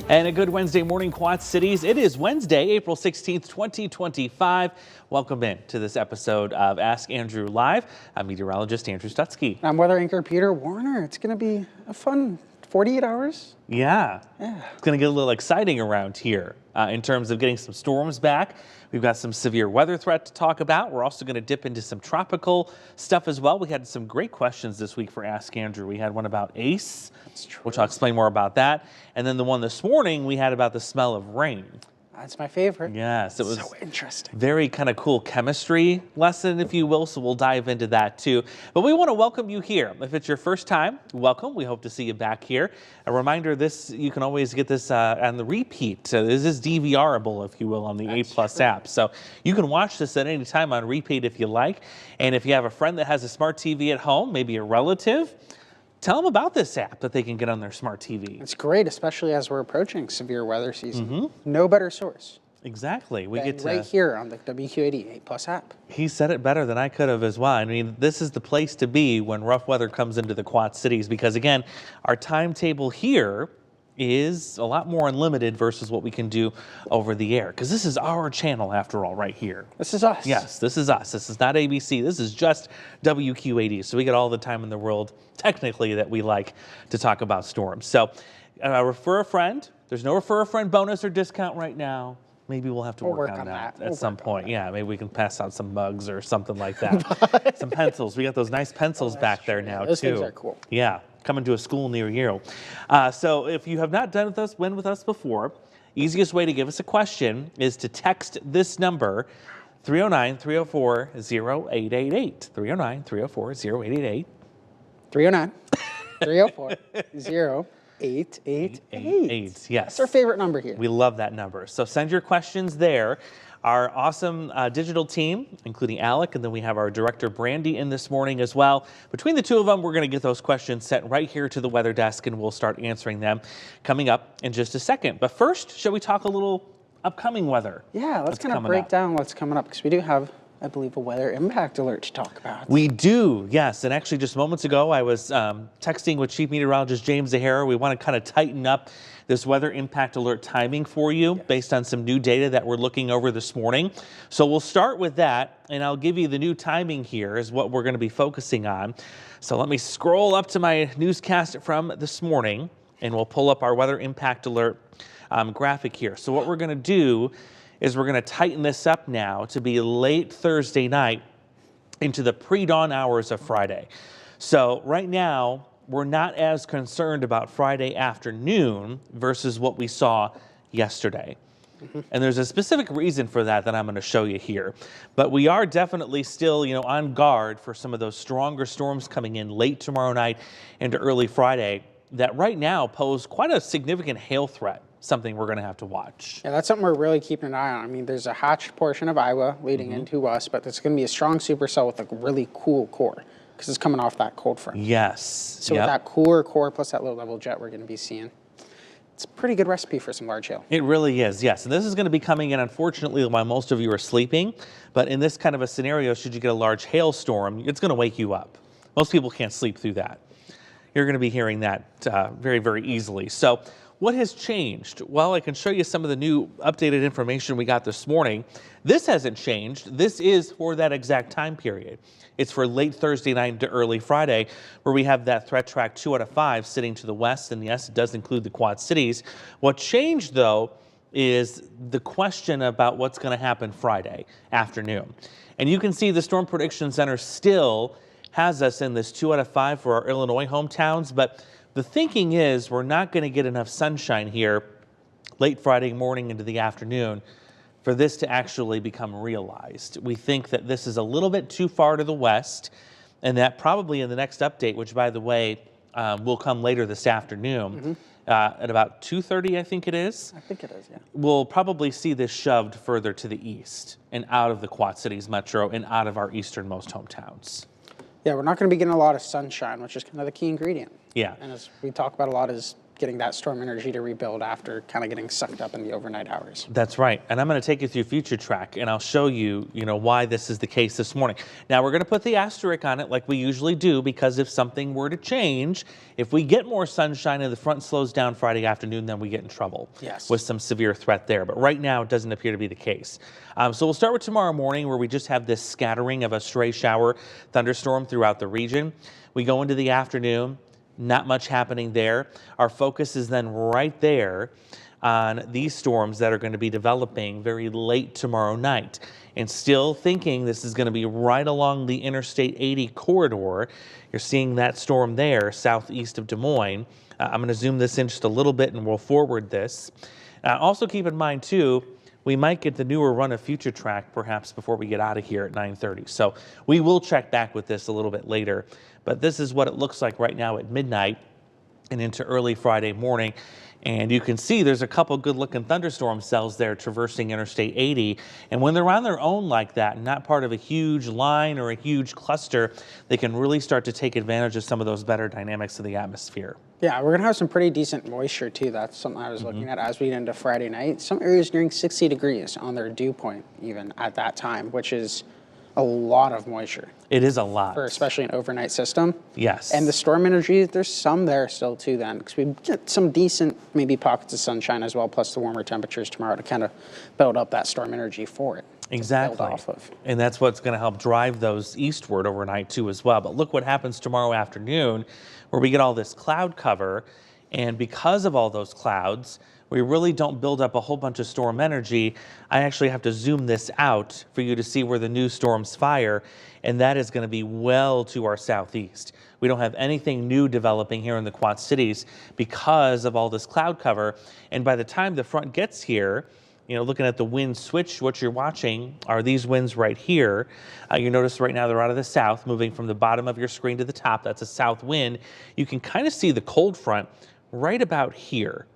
And a good Wednesday morning, Quad Cities. It is Wednesday, April 16th, 2025. Welcome in to this episode of Ask Andrew Live. I'm meteorologist Andrew Stutzke. I'm weather anchor Peter Warner. It's going to be a fun 48 hours. Yeah. It's going to get a little exciting around here in terms of getting some storms back. We've got some severe weather threat to talk about. We're also going to dip into some tropical stuff as well. We had some great questions this week for Ask Andrew. We had one about ACE, which I'll explain more about that. And then the one this morning we had about the smell of rain. That's my favorite. Yes, it was so interesting. Very kind of cool chemistry lesson, if you will. So we'll dive into that too. But we want to welcome you here. If it's your first time, welcome. We hope to see you back here. A reminder: you can always get this on the repeat. So this is DVRable, if you will, on the A+ app. So you can watch this at any time on repeat if you like. And if you have a friend that has a smart TV at home, maybe a relative, tell them about this app that they can get on their smart TV. It's great, especially as we're approaching severe weather season. No better source. Exactly. We get right here on the WQ80 A+ app. He said it better than I could have as well. I mean, this is the place to be when rough weather comes into the Quad Cities because, again, our timetable here is a lot more unlimited versus what we can do over the air, because this is our channel after all right here. This is us. Yes, this is us. This is not ABC. This is just WQ80. So we get all the time in the world, technically, that we like to talk about storms. So refer a friend. There's no refer a friend bonus or discount right now. Maybe we'll have to work on that at some point. Yeah, maybe we can pass out some mugs or something like that. Some pencils. We got those nice pencils back there now, Those too. things are cool. Yeah, coming to a school near you. So if you have not done with us before, easiest way to give us a question is to text this number, 309-304-0888. 309-304-0888. 309-304-0888. 888. Yes. That's our favorite number here. We love that number. So send your questions there. Our awesome digital team, including Alec, and then we have our director Brandy in this morning as well. Between the two of them, we're going to get those questions sent right here to the weather desk, and we'll start answering them coming up in just a second. But first, shall we talk a little upcoming weather? Yeah, let's kind of break down what's coming up, because we do have, I believe, a weather impact alert to talk about. We do, yes. And actually, just moments ago, I was texting with Chief Meteorologist James Zahara. We want to kind of tighten up this weather impact alert timing for you based on some new data that we're looking over this morning. So we'll start with that, and I'll give you the new timing here is what we're going to be focusing on. So let me scroll up to my newscast from this morning, and we'll pull up our weather impact alert graphic here. So what we're going to do is we're going to tighten this up now to be late Thursday night into the pre-dawn hours of Friday. So right now, we're not as concerned about Friday afternoon versus what we saw yesterday. And there's a specific reason for that I'm going to show you here. But we are definitely still, on guard for some of those stronger storms coming in late tomorrow night into early Friday that right now pose quite a significant hail threat. Something we're going to have to watch. Yeah, that's something we're really keeping an eye on. I mean, there's a hatched portion of Iowa leading into us, but it's going to be a strong supercell with a really cool core because it's coming off that cold front. Yes. So with that cooler core plus that low-level jet we're going to be seeing, it's a pretty good recipe for some large hail. It really is, yes. And this is going to be coming in, unfortunately, while most of you are sleeping. But in this kind of a scenario, should you get a large hailstorm, it's going to wake you up. Most people can't sleep through that. You're going to be hearing that very, very easily. So what has changed? Well, I can show you some of the new updated information we got this morning. This hasn't changed. This is for that exact time period. It's for late Thursday night to early Friday, where we have that threat track 2 out of 5 sitting to the west. And yes, it does include the Quad Cities. What changed, though, is the question about what's going to happen Friday afternoon. And you can see the Storm Prediction Center still has us in this 2 out of 5 for our Illinois hometowns, but the thinking is we're not going to get enough sunshine here late Friday morning into the afternoon for this to actually become realized. We think that this is a little bit too far to the west, and that probably in the next update, which, by the way, will come later this afternoon, at about 2:30, I think it is. I think it is, yeah. We'll probably see this shoved further to the east and out of the Quad Cities metro and out of our easternmost hometowns. Yeah, we're not going to be getting a lot of sunshine, which is kind of the key ingredient. Yeah. And as we talk about a lot is getting that storm energy to rebuild after kind of getting sucked up in the overnight hours. That's right. And I'm going to take you through future track and I'll show you, why this is the case this morning. Now we're going to put the asterisk on it like we usually do, because if something were to change, if we get more sunshine and the front slows down Friday afternoon, then we get in trouble with some severe threat there. But right now it doesn't appear to be the case. So we'll start with tomorrow morning, where we just have this scattering of a stray shower thunderstorm throughout the region. We go into the afternoon. Not much happening there. Our focus is then right there on these storms that are going to be developing very late tomorrow night. And still thinking this is going to be right along the Interstate 80 corridor. You're seeing that storm there southeast of Des Moines. I'm going to zoom this in just a little bit and we'll forward this. Also keep in mind too, we might get the newer run of future track perhaps before we get out of here at 9:30. So we will check back with this a little bit later. But this is what it looks like right now at midnight and into early Friday morning. And you can see there's a couple good looking thunderstorm cells there traversing Interstate 80. And when they're on their own like that, not part of a huge line or a huge cluster, they can really start to take advantage of some of those better dynamics of the atmosphere. Yeah, we're going to have some pretty decent moisture too. That's something I was looking at as we get into Friday night. Some areas nearing 60 degrees on their dew point even at that time, which is a lot of moisture. It is a lot. For especially an overnight system. Yes. And the storm energy, there's some there still too then, because we get some decent maybe pockets of sunshine as well, plus the warmer temperatures tomorrow to kind of build up that storm energy for it. Exactly. Build off of. And that's what's going to help drive those eastward overnight too as well. But look what happens tomorrow afternoon, where we get all this cloud cover. And because of all those clouds, we really don't build up a whole bunch of storm energy. I actually have to zoom this out for you to see where the new storms fire, and that is going to be well to our southeast. We don't have anything new developing here in the Quad Cities because of all this cloud cover. And by the time the front gets here, looking at the wind switch, what you're watching are these winds right here. You notice right now they're out of the south, moving from the bottom of your screen to the top. That's a south wind. You can kind of see the cold front right about here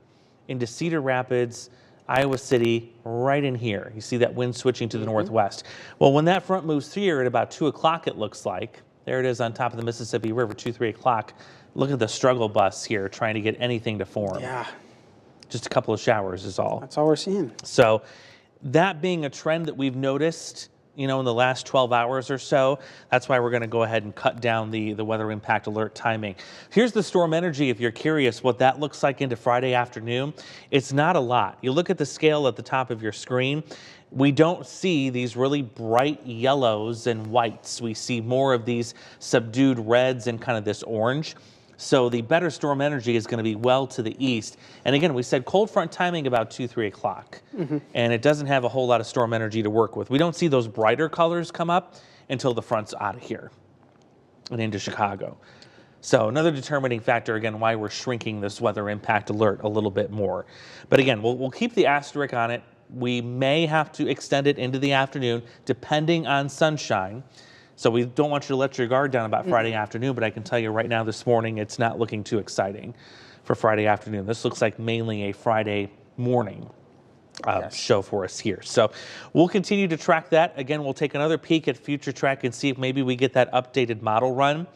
into Cedar Rapids, Iowa City, right in here. You see that wind switching to the northwest. Well, when that front moves here at about 2 o'clock, it looks like, there it is on top of the Mississippi River, 3 o'clock. Look at the struggle bus here trying to get anything to form. Yeah. Just a couple of showers is all. That's all we're seeing. So that being a trend that we've noticed, in the last 12 hours or so, that's why we're going to go ahead and cut down the weather impact alert timing. Here's the storm energy if you're curious what that looks like into Friday afternoon. It's not a lot. You look at the scale at the top of your screen. We don't see these really bright yellows and whites. We see more of these subdued reds and kind of this orange. So the better storm energy is going to be well to the east. And again, we said cold front timing about 2-3 o'clock. And it doesn't have a whole lot of storm energy to work with. We don't see those brighter colors come up until the front's out of here and into Chicago. So another determining factor, again, why we're shrinking this weather impact alert a little bit more. But again, we'll keep the asterisk on it. We may have to extend it into the afternoon, depending on sunshine. So we don't want you to let your guard down about Friday afternoon, but I can tell you right now this morning, it's not looking too exciting for Friday afternoon. This looks like mainly a Friday morning show for us here. So we'll continue to track that. Again, we'll take another peek at future track and see if maybe we get that updated model run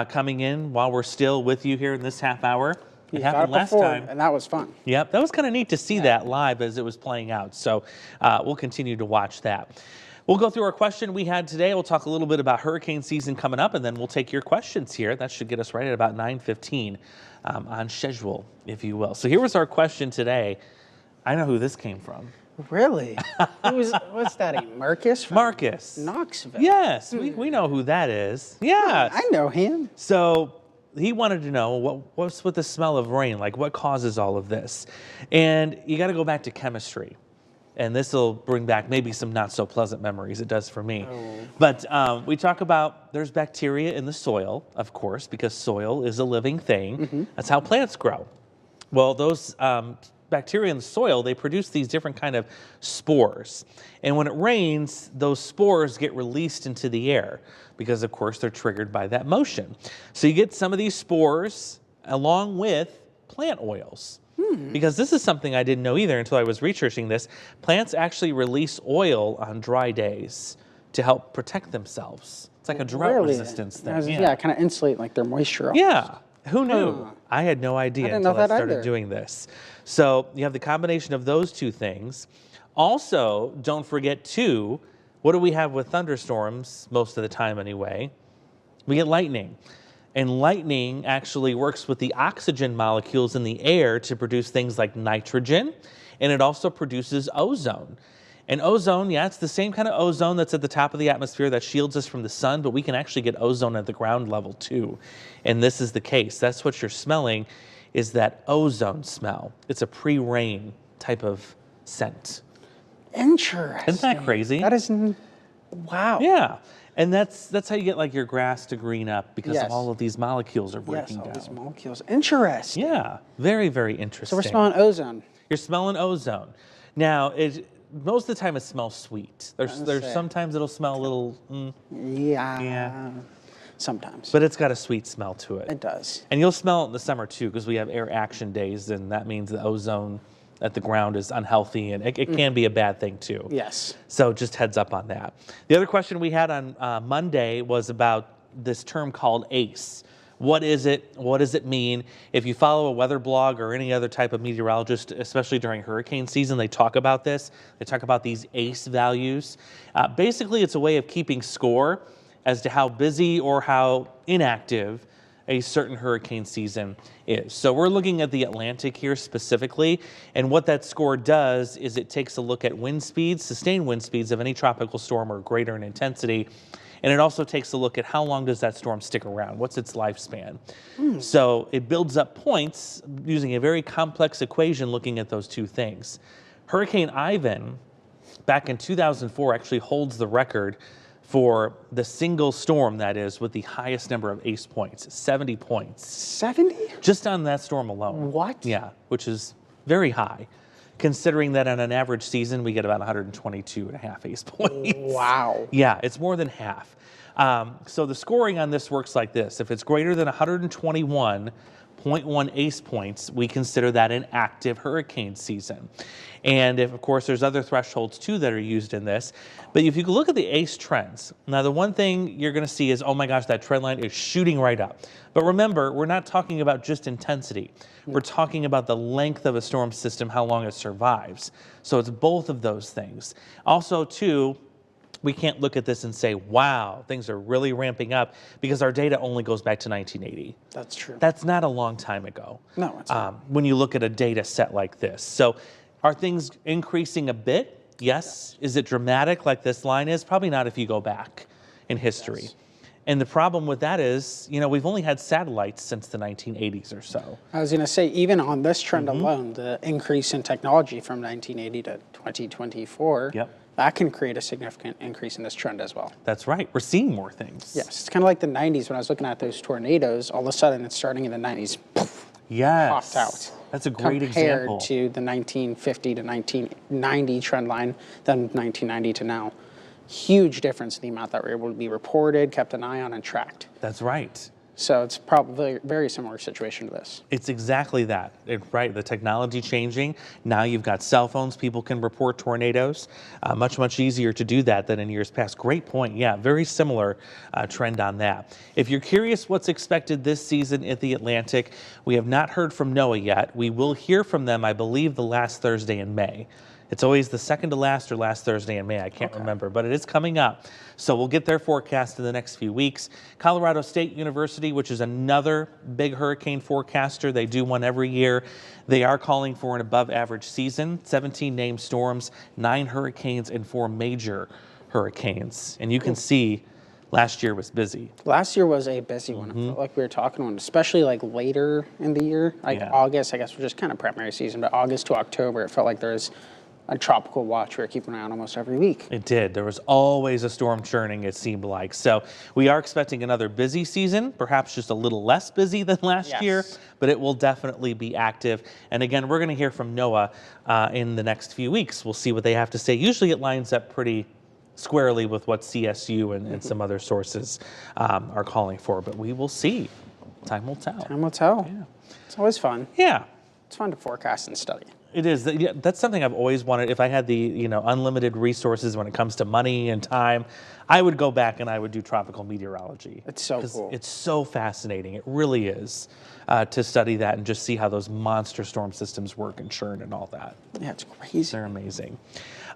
coming in while we're still with you here in this half hour. It happened last time. And that was fun. Yep, that was kind of neat to see that live as it was playing out. So we'll continue to watch that. We'll go through our question we had today. We'll talk a little bit about hurricane season coming up, and then we'll take your questions here. That should get us right at about 9:15 on schedule, if you will. So here was our question today. I know who this came from. Really? What's that? Marcus? From Marcus. Knoxville. Yes, we know who that is. Yeah. I know him. So he wanted to know what's with the smell of rain, like what causes all of this? And you got to go back to chemistry. And this will bring back maybe some not so pleasant memories. It does for me. Oh. But we talk about there's bacteria in the soil, of course, because soil is a living thing. That's how plants grow. Well, those bacteria in the soil, they produce these different kind of spores. And when it rains, those spores get released into the air because, of course, they're triggered by that motion. So you get some of these spores along with plant oils. Because this is something I didn't know either until I was researching this. Plants actually release oil on dry days to help protect themselves. It's like a drought resistance thing. Yeah, kind of insulate like their moisture. Yeah. Who knew? I had no idea didn't know until I that started either. doing this. So you have the combination of those two things. Also, don't forget too, what do we have with thunderstorms most of the time anyway? We get lightning. And lightning actually works with the oxygen molecules in the air to produce things like nitrogen, and it also produces ozone. And ozone, yeah, it's the same kind of ozone that's at the top of the atmosphere that shields us from the sun, but we can actually get ozone at the ground level too. And this is the case. That's what you're smelling, is that ozone smell. It's a pre-rain type of scent. Interesting. Isn't that crazy? That is, wow. Yeah. And that's how you get like your grass to green up, because Yes. all of these molecules are Yes, breaking all down. these molecules. Interesting. Yeah, very, very interesting. So we're smelling ozone. You're smelling ozone. Now, most of the time it smells sweet. There's say. sometimes it'll smell a little, Yeah. Yeah. Sometimes. but it's got a sweet smell to it. It does. And you'll smell it in the summer too, because we have air action days, and that means the ozone at the ground is unhealthy, and it can be a bad thing too. Yes. So just heads up on that. The other question we had on Monday was about this term called ACE. What is it? What does it mean? If you follow a weather blog or any other type of meteorologist, especially during hurricane season, they talk about this. They talk about these ACE values. Basically, it's a way of keeping score as to how busy or how inactive a certain hurricane season is. So we're looking at the Atlantic here specifically, and what that score does is it takes a look at wind speeds, sustained wind speeds of any tropical storm or greater in intensity, and it also takes a look at how long does that storm stick around, what's its lifespan. So it builds up points using a very complex equation looking at those two things. Hurricane Ivan, back in 2004, actually holds the record for the single storm, that is, with the highest number of ACE points, 70 points, 70? just on that storm alone. What? Yeah, which is very high, considering that on an average season, we get about 122 and a half ACE points. Wow. Yeah, it's more than half. So the scoring on this works like this. If it's greater than 121.1 ACE points, we consider that an active hurricane season. And if, of course, there's other thresholds too that are used in this. But if you look at the ACE trends, now the one thing you're going to see is, oh my gosh, that trend line is shooting right up. But remember, we're not talking about just intensity. We're talking about the length of a storm system, how long it survives. So it's both of those things. Also, too, we can't look at this and say, wow, things are really ramping up, because our data only goes back to 1980. That's true. That's not a long time ago. No, it's not. When you look at a data set like this. So are things increasing a bit? Yes. Is it dramatic like this line is? Probably not if you go back in history. Yes. And the problem with that is, we've only had satellites since the 1980s or so. I was going to say, even on this trend alone, the increase in technology from 1980 to 2024, that can create a significant increase in this trend as well. That's right. We're seeing more things. Yes, it's kind of like the 90s when I was looking at those tornadoes. All of a sudden, it's starting in the 90s, poof, Yes. popped out. That's a great example. Compared to the 1950 to 1990 trend line, then 1990 to now. Huge difference in the amount that were able to be reported, kept an eye on, and tracked. That's right. So it's probably a very similar situation to this. It's exactly that, right? The technology changing. Now you've got cell phones. People can report tornadoes. Much, much easier to do that than in years past. Great point. Yeah, very similar trend on that. If you're curious what's expected this season at the Atlantic, we have not heard from NOAA yet. We will hear from them, I believe, the last Thursday in May. It's always the second to last or last Thursday in May. I can't remember, but it is coming up. So we'll get their forecast in the next few weeks. Colorado State University, which is another big hurricane forecaster. They do one every year. They are calling for an above average season, 17 named storms, 9 hurricanes, and 4 major hurricanes. And you can see last year was busy. Last year was a busy one. I felt like we were talking on, especially like later in the year, like August, I guess, was just kind of primary season, but August to October, it felt like there was a tropical watch we were keeping an eye on almost every week. It did. There was always a storm churning, it seemed like. So we are expecting another busy season, perhaps just a little less busy than last year, but it will definitely be active. And again, we're going to hear from NOAA in the next few weeks. We'll see what they have to say. Usually it lines up pretty squarely with what CSU and some other sources are calling for, but we will see. Time will tell. Time will tell. Yeah. It's always fun. Yeah. It's fun to forecast and study. It is. Yeah, that's something I've always wanted. If I had the unlimited resources when it comes to money and time, I would go back and I would do tropical meteorology. It's so 'Cause cool. it's so fascinating. It really is to study that and just see how those monster storm systems work and churn and all that. Yeah, it's crazy. They're amazing.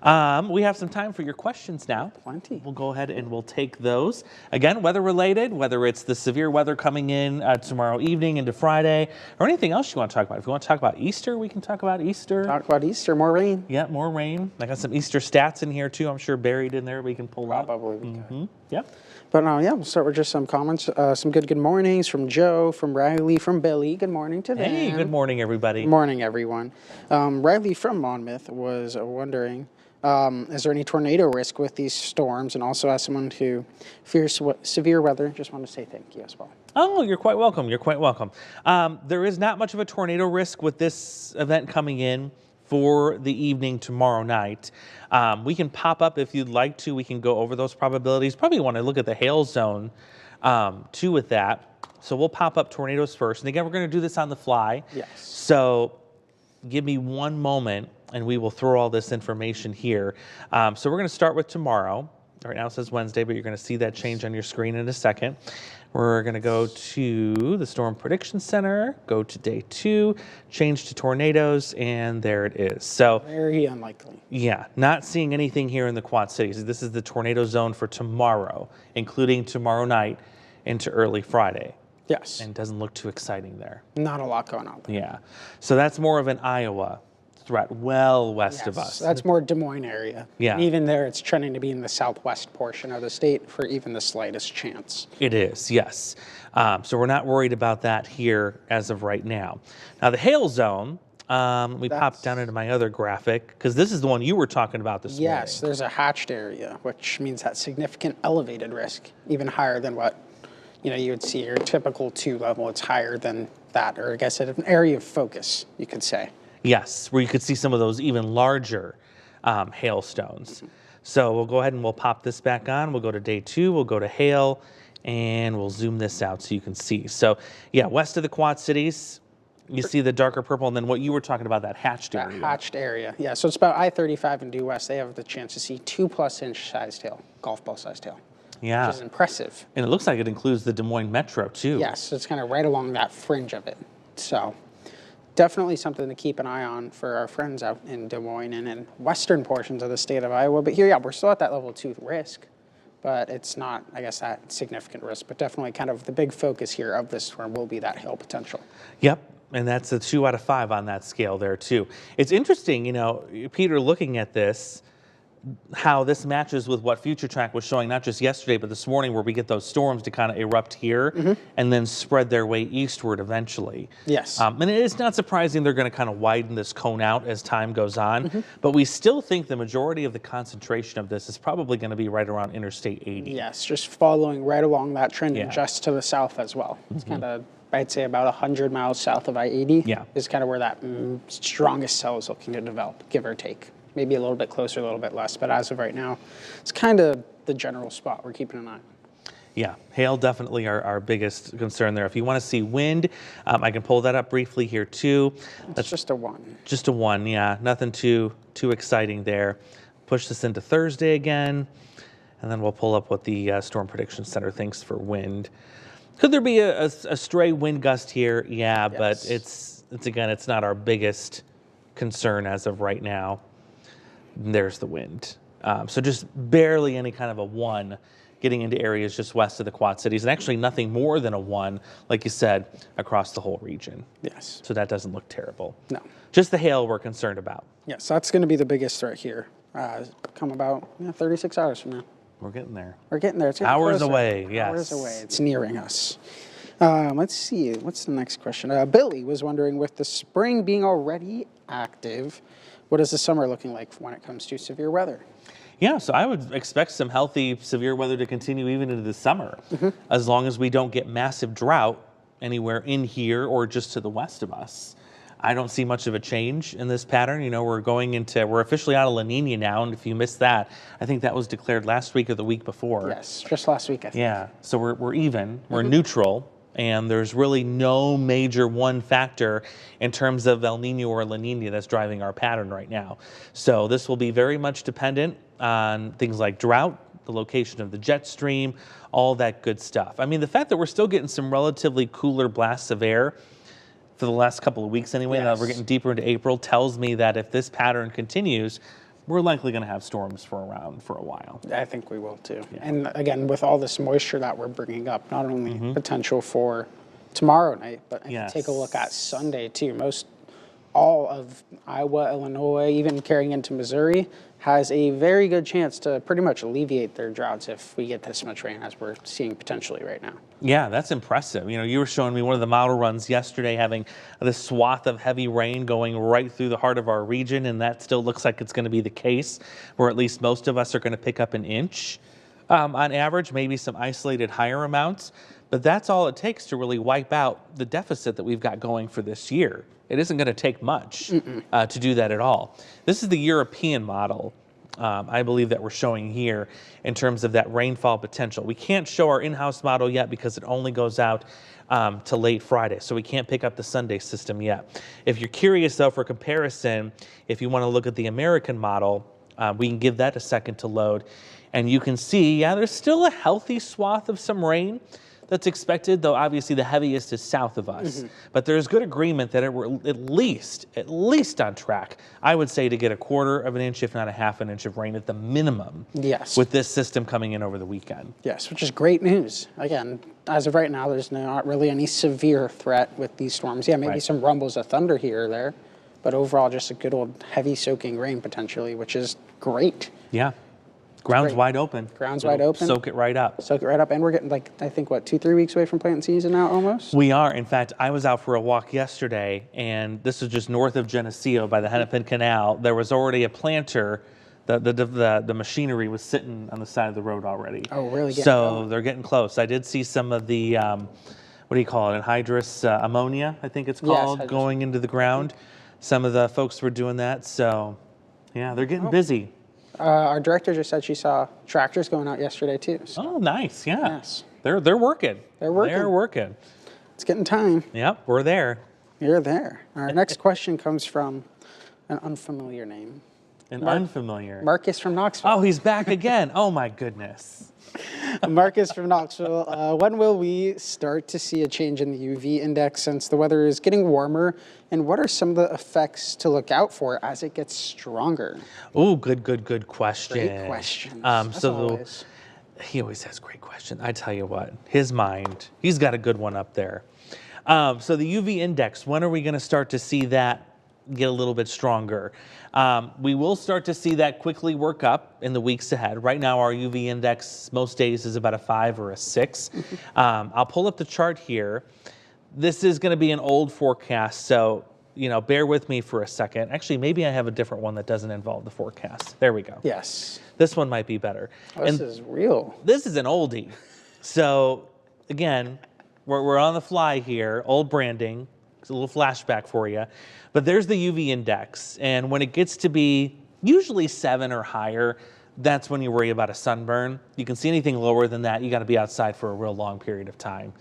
We have some time for your questions now. Plenty. We'll go ahead and we'll take those. Again, weather related, whether it's the severe weather coming in tomorrow evening into Friday or anything else you want to talk about. If you want to talk about Easter, we can talk about Easter. Talk about Easter, more rain. Yeah, more rain. I got some Easter stats in here too. I'm sure buried in there we can pull up. Probably we could. Yep. But yeah, we'll start with just some comments. Some good mornings from Joe, from Riley, from Billy. Good morning to them. Hey, good morning, everybody. Good morning, everyone. Riley from Monmouth was wondering, is there any tornado risk with these storms? And also, as someone who fears severe weather, just want to say thank you as well. Oh, you're quite welcome. You're quite welcome. There is not much of a tornado risk with this event coming in for the evening tomorrow night. We can pop up if you'd like to. We can go over those probabilities. Probably want to look at the hail zone too with that. So we'll pop up tornadoes first. And again, we're going to do this on the fly. Yes. So give me one moment and we will throw all this information here. So we're going to start with tomorrow. Right now it says Wednesday, but you're going to see that change on your screen in a second. We're going to go to the Storm Prediction Center, go to day 2, change to tornadoes, and there it is. So Very unlikely. yeah, not seeing anything here in the Quad Cities. This is the tornado zone for tomorrow, including tomorrow night into early Friday. Yes. And it doesn't look too exciting there. Not a lot going on there. Yeah. So that's more of an Iowa threat, well west of us. That's more Des Moines area. Yeah. And even there, it's trending to be in the southwest portion of the state for even the slightest chance. It is, yes. So we're not worried about that here as of right now. Now the hail zone, let me pop down into my other graphic, because this is the one you were talking about this morning. Yes, there's a hatched area, which means that significant elevated risk, even higher than what you would see your typical 2 level. It's higher than that, or I guess an area of focus, you could say. Yes, where you could see some of those even larger hailstones. So we'll go ahead and we'll pop this back on. We'll go to day 2, we'll go to hail, and we'll zoom this out so you can see. So yeah, west of the Quad Cities, you see the darker purple, and then what you were talking about, that hatched area. That hatched area, yeah. So it's about I-35 and due west. They have the chance to see 2+ inch sized hail, golf ball sized hail. Yeah. Which is impressive. And it looks like it includes the Des Moines Metro too. Yes, it's kind of right along that fringe of it. So definitely something to keep an eye on for our friends out in Des Moines and in western portions of the state of Iowa. But here, yeah, we're still at that level 2 risk, but it's not, I guess, that significant risk. But definitely kind of the big focus here of this storm will be that hail potential. Yep. And that's a 2 out of 5 on that scale there too. It's interesting, Peter, looking at this, how this matches with what Future Track was showing, not just yesterday, but this morning, where we get those storms to kind of erupt here and then spread their way eastward eventually. Yes. And it's not surprising they're going to kind of widen this cone out as time goes on, but we still think the majority of the concentration of this is probably going to be right around Interstate 80. Yes, just following right along that trend Yeah. and just to the south as well. It's kind of, I'd say, about 100 miles south of I-80 Yeah. is kind of where that strongest cell is looking to develop, give or take. Maybe a little bit closer, a little bit less, but as of right now, it's kind of the general spot we're keeping an eye on. Yeah, hail definitely our biggest concern there. If you want to see wind, I can pull that up briefly here too. That's just a 1. Just a 1, yeah. Nothing too exciting there. Push this into Thursday again, and then we'll pull up what the Storm Prediction Center thinks for wind. Could there be a stray wind gust here? Yeah, Yes. but it's again, it's not our biggest concern as of right now. There's the wind. So just barely any kind of a 1 getting into areas just west of the Quad Cities, and actually nothing more than a 1, like you said, across the whole region. Yes. So that doesn't look terrible. No. Just the hail we're concerned about. Yes, that's going to be the biggest threat here. Come about 36 hours from now. We're getting there. We're getting there. It's getting Hours closer. away, yes. Hours away. It's nearing us. Let's see. What's the next question? Billy was wondering, with the spring being already active, what is the summer looking like when it comes to severe weather? Yeah, so I would expect some healthy severe weather to continue even into the summer, as long as we don't get massive drought anywhere in here or just to the west of us. I don't see much of a change in this pattern. We're officially out of La Nina now, and if you missed that, I think that was declared last week or the week before. Yes, just last week, I think. Yeah, so we're even, we're neutral, And there's really no major one factor in terms of El Nino or La Nina that's driving our pattern right now. So this will be very much dependent on things like drought, the location of the jet stream, all that good stuff. I mean, the fact that we're still getting some relatively cooler blasts of air for the last couple of weeks anyway, now we're getting deeper into April, tells me that if this pattern continues, we're likely going to have storms for a while. I think we will too. Yeah. And again, with all this moisture that we're bringing up, not only potential for tomorrow night, but if you take a look at Sunday too, all of Iowa, Illinois, even carrying into Missouri, has a very good chance to pretty much alleviate their droughts if we get this much rain as we're seeing potentially right now. Yeah, that's impressive. You know, you were showing me one of the model runs yesterday having this swath of heavy rain going right through the heart of our region, and that still looks like it's going to be the case, where at least most of us are going to pick up an inch on average, maybe some isolated higher amounts. But that's all it takes to really wipe out the deficit that we've got going for this year. It isn't going to take much to do that at all. This is the European model, I believe, that we're showing here in terms of that rainfall potential. We can't show our in-house model yet because it only goes out to late Friday, so we can't pick up the Sunday system yet. If you're curious, though, for comparison, if you want to look at the American model, we can give that a second to load, and you can see, yeah, there's still a healthy swath of some rain that's expected, though obviously the heaviest is south of us. But there's good agreement that we're at least on track, I would say, to get a quarter of an inch, if not a half an inch of rain at the minimum. Yes. With this system coming in over the weekend. Yes, which is great news. Again, as of right now, there's not really any severe threat with these storms. Yeah, maybe some rumbles of thunder here or there, but overall just a good old heavy soaking rain potentially, which is great. Yeah. Ground's wide open. Ground's wide open. Soak it right up. Soak it right up. And we're getting, like, I think, what, 2-3 weeks away from planting season now almost? We are. In fact, I was out for a walk yesterday, and this was just north of Geneseo by the Hennepin Canal. There was already a planter. The machinery was sitting on the side of the road already. Oh, really? So they're getting close. I did see some of the, what do you call it, anhydrous ammonia, I think it's called, going into the ground. Some of the folks were doing that. So, yeah, they're getting busy. Our director just said she saw tractors going out yesterday too. So. Oh, nice! Yeah, yes. They're working. They're working. They're working. It's getting time. Yep, we're there. You're there. Our next question comes from an unfamiliar name. Unfamiliar. Marcus from Knoxville. Oh, he's back again. Oh my goodness. Marcus from Knoxville. When will we start to see a change in the UV index since the weather is getting warmer? And what are some of the effects to look out for as it gets stronger? Oh, good question. Great question. He always has great questions. I tell you what, his mind, he's got a good one up there. So the UV index, when are we going to start to see that get a little bit stronger? We will start to see that quickly work up in the weeks ahead. Right now, our UV index most days is about a 5 or a 6. I'll pull up the chart here. This is going to be an old forecast, so bear with me for a second. Actually, maybe I have a different one that doesn't involve the forecast. There we go. Yes. This one might be better. Oh, this is real. This is an oldie. So again, we're on the fly here. Old branding. It's a little flashback for you. But there's the UV index, and when it gets to be usually 7 or higher, that's when you worry about a sunburn. You can see anything lower than that, you got to be outside for a real long period of time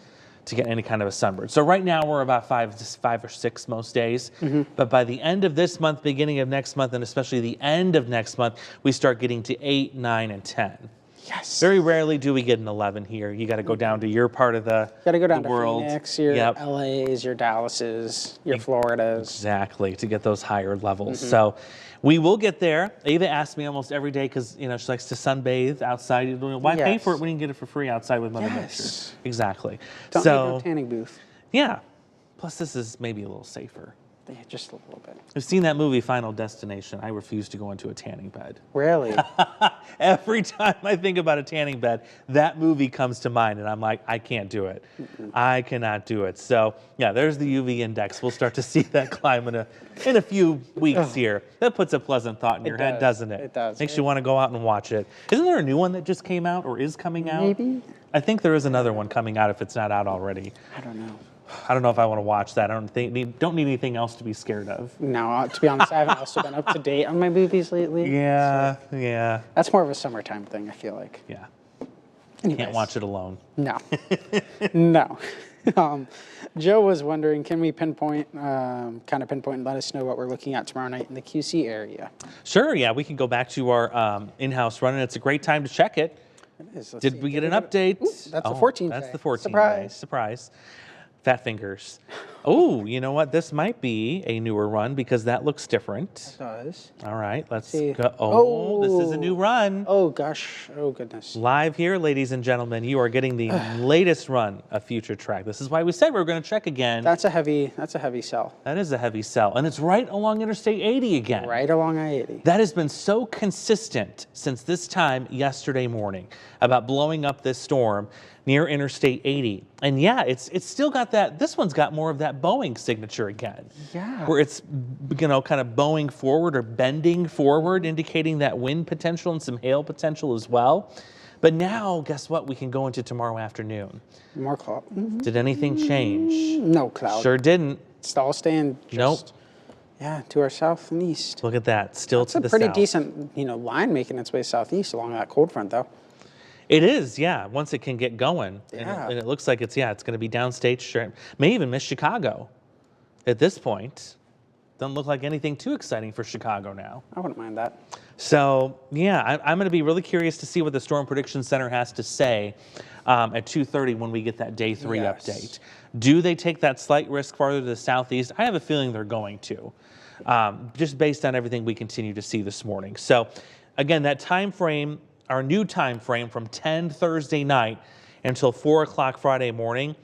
to get any kind of a sunburn. So right now we're about 5 or 6 most days. But by the end of this month, beginning of next month, and especially the end of next month, we start getting to 8, 9, and 10. Yes. Very rarely do we get an 11 here. You got to go down to your part of the got to go down the to world. Phoenix, your LAs, your Dallases, your Floridas. Exactly, to get those higher levels. So we will get there. Ava asks me almost every day because she likes to sunbathe outside. Why pay for it when you can get it for free outside with Mother Nature? Exactly. Don't need no tanning booth. Yeah. Plus, this is maybe a little safer. Yeah, just a little bit. I've seen that movie, Final Destination. I refuse to go into a tanning bed. Really? Every time I think about a tanning bed, that movie comes to mind, and I'm like, I can't do it. I cannot do it. So, yeah, there's the UV index. We'll start to see that climb in a few weeks here. That puts a pleasant thought in your head, doesn't it? It does. Makes you want to go out and watch it. Isn't there a new one that just came out or is coming out? Maybe. I think there is another one coming out if it's not out already. I don't know. I don't know if I want to watch that. I don't need anything else to be scared of. No, to be honest, I haven't also been up to date on my movies lately. Yeah, so yeah. That's more of a summertime thing, I feel like. Yeah. Anyways. Can't watch it alone. No. No. Joe was wondering, can we pinpoint, and let us know what we're looking at tomorrow night in the QC area? Sure, yeah, we can go back to our in-house run, and it's a great time to check it. It is. Let's Did see. we get an update? Ooh, that's the 14 That's day. the 14 Surprise. day. Surprise. Fat fingers. Oh, you know what? This might be a newer run because that looks different. It does. All right, let's See. go. Oh, this is a new run. Oh, gosh. Oh, goodness. Live here, ladies and gentlemen, you are getting the latest run of Future Track. This is why we said we were going to check again. That's a heavy sell. That is a heavy sell, and it's right along Interstate 80 again. Right along I-80. That has been so consistent since this time yesterday morning about blowing up this storm near Interstate 80. And yeah, it's still got that, this one's got more of that Boeing signature again. Yeah. Where it's, kind of bowing forward or bending forward, indicating that wind potential and some hail potential as well. But now, guess what? We can go into tomorrow afternoon. More cloud. Mm-hmm. Did anything change? No cloud. Sure didn't. It's all staying just, Nope. yeah, to our south and east. Look at that, still It's to a the pretty south. decent, line making its way southeast along that cold front, though. It is, yeah, once it can get going. Yeah. And it looks like it's going to be downstate. May even miss Chicago at this point. Doesn't look like anything too exciting for Chicago now. I wouldn't mind that. So, yeah, I'm going to be really curious to see what the Storm Prediction Center has to say at 2:30 when we get that day 3 Yes. update. Do they take that slight risk farther to the southeast? I have a feeling they're going to, just based on everything we continue to see this morning. So, again, that time frame, our new time frame from 10 Thursday night until 4 o'clock Friday morning,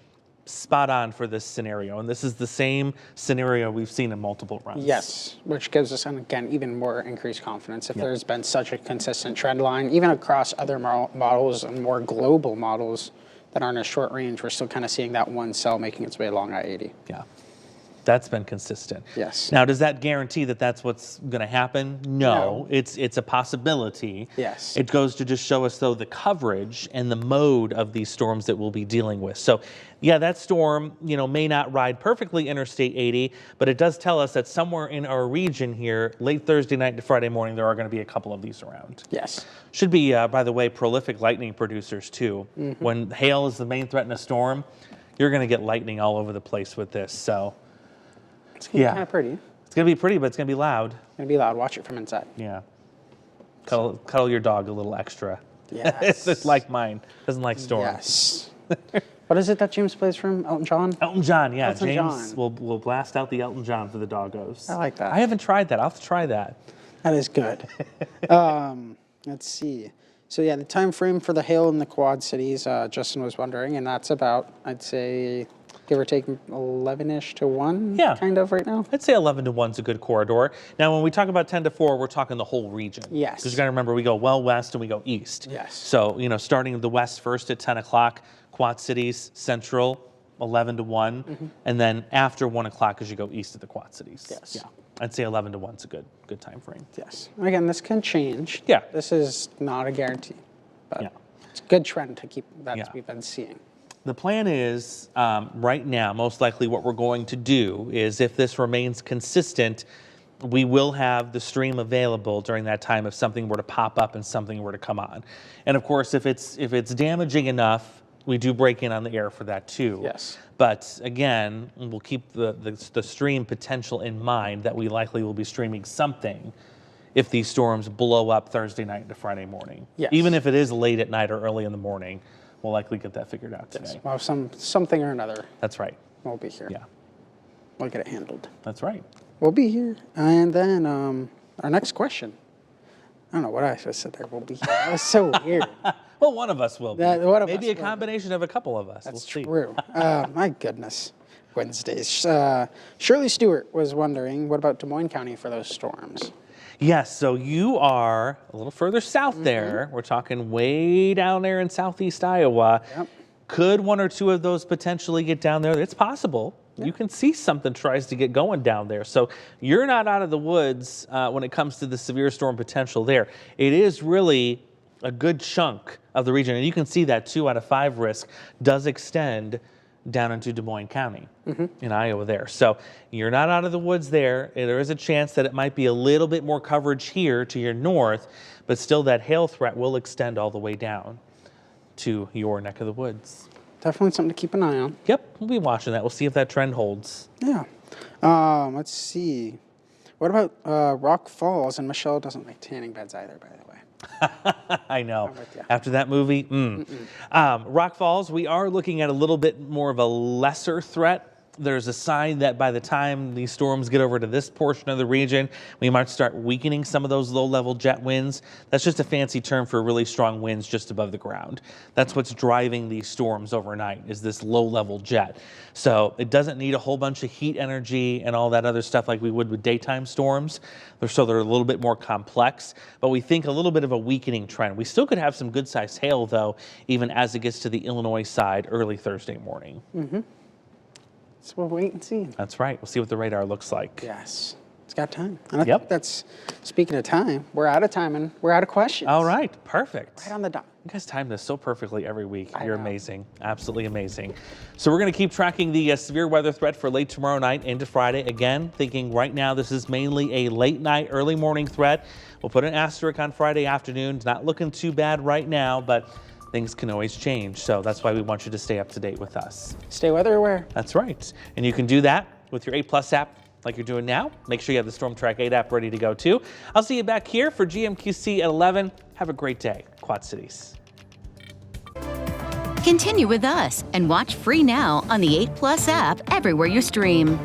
spot on for this scenario. And this is the same scenario we've seen in multiple runs. Yes, which gives us, again, even more increased confidence. If there's been such a consistent trend line, even across other models and more global models that aren't as short range, we're still kind of seeing that one cell making its way along I-80. Yeah. That's been consistent. Yes. Now, does that guarantee that that's what's going to happen? No. It's a possibility. Yes. It goes to just show us, though, the coverage and the mode of these storms that we'll be dealing with. So, yeah, that storm, may not ride perfectly Interstate 80, but it does tell us that somewhere in our region here, late Thursday night to Friday morning, there are going to be a couple of these around. Yes. Should be, by the way, prolific lightning producers, too. Mm-hmm. When hail is the main threat in a storm, you're going to get lightning all over the place with this. So, it's going to be kind of pretty. it's going to be pretty, but it's going to be loud. It's going to be loud. Watch it from inside. Yeah. Cuddle your dog a little extra. Yes. It's like mine. Doesn't like storms. Yes. What is it that James plays from? Elton John? Elton John, yeah. Elton James John. will blast out the Elton John for the doggos. I like that. I haven't tried that. I'll have to try that. That is good. Let's see. So yeah, the time frame for the hail in the Quad Cities, Justin was wondering, and that's about, I'd say, give or take 11-ish to 1, kind of right now. I'd say 11 to 1's a good corridor. Now, when we talk about 10 to 4, we're talking the whole region. Yes. Because you got to remember, we go well west and we go east. Yes. So, starting the west first at 10 o'clock, Quad Cities, Central, 11 to 1. And then after 1 o'clock as you go east of the Quad Cities. Yes. Yeah. I'd say 11 to 1's a good time frame. Yes. Again, this can change. Yeah. This is not a guarantee, but Yeah. it's a good trend to keep that Yeah. we've been seeing. The plan is, right now, most likely what we're going to do is if this remains consistent, we will have the stream available during that time if something were to pop up and something were to come on. And of course, if it's damaging enough, we do break in on the air for that too. Yes. But again, we'll keep the stream potential in mind that we likely will be streaming something if these storms blow up Thursday night into Friday morning. Yes. Even if it is late at night or early in the morning, we'll likely get that figured out today. Well, something or another, That's right. we'll be here. Yeah, We'll get it handled. that's right. We'll be here. And then our next question. I don't know what I just said there. We'll be here. That was so weird. Well, one of us will be. One of Maybe us a will be. combination of a couple of us. That's we'll see. true. My goodness. Wednesdays. Shirley Stewart was wondering, what about Des Moines County for those storms? Yes, so you are a little further south there. We're talking way down there in southeast Iowa. Yep. Could one or two of those potentially get down there? It's possible. You can see something tries to get going down there. So you're not out of the woods when it comes to the severe storm potential there. It is really a good chunk of the region. And you can see that 2 out of 5 risk does extend down into Des Moines County in Iowa there. So you're not out of the woods there. There is a chance that it might be a little bit more coverage here to your north, but still that hail threat will extend all the way down to your neck of the woods. definitely something to keep an eye on. Yep, we'll be watching that. We'll see if that trend holds. Yeah. Let's see. What about Rock Falls? And Michelle doesn't like tanning beds either, by the way. I know. I'm with ya. After that movie, Rock Falls, we are looking at a little bit more of a lesser threat. There's a sign that by the time these storms get over to this portion of the region, we might start weakening some of those low-level jet winds. That's just a fancy term for really strong winds just above the ground. That's what's driving these storms overnight, is this low-level jet. So it doesn't need a whole bunch of heat energy and all that other stuff like we would with daytime storms. So they're a little bit more complex, but we think a little bit of a weakening trend. We still could have some good-sized hail, though, even as it gets to the Illinois side early Thursday morning. So we'll wait and see. That's right. We'll see what the radar looks like. Yes. It's got time. And I think that's, speaking of time, we're out of time and we're out of questions. All right. Perfect. Right on the dot. You guys time this so perfectly every week. You're know. amazing. Absolutely amazing. So we're going to keep tracking the severe weather threat for late tomorrow night into Friday. Again, thinking right now this is mainly a late night, early morning threat. We'll put an asterisk on Friday afternoon. It's not looking too bad right now, but things can always change. So that's why we want you to stay up to date with us. Stay weather aware. That's right. And you can do that with your 8+ app like you're doing now. Make sure you have the Storm Track 8 app ready to go too. I'll see you back here for GMQC at 11. Have a great day, Quad Cities. Continue with us and watch free now on the 8+ app everywhere you stream.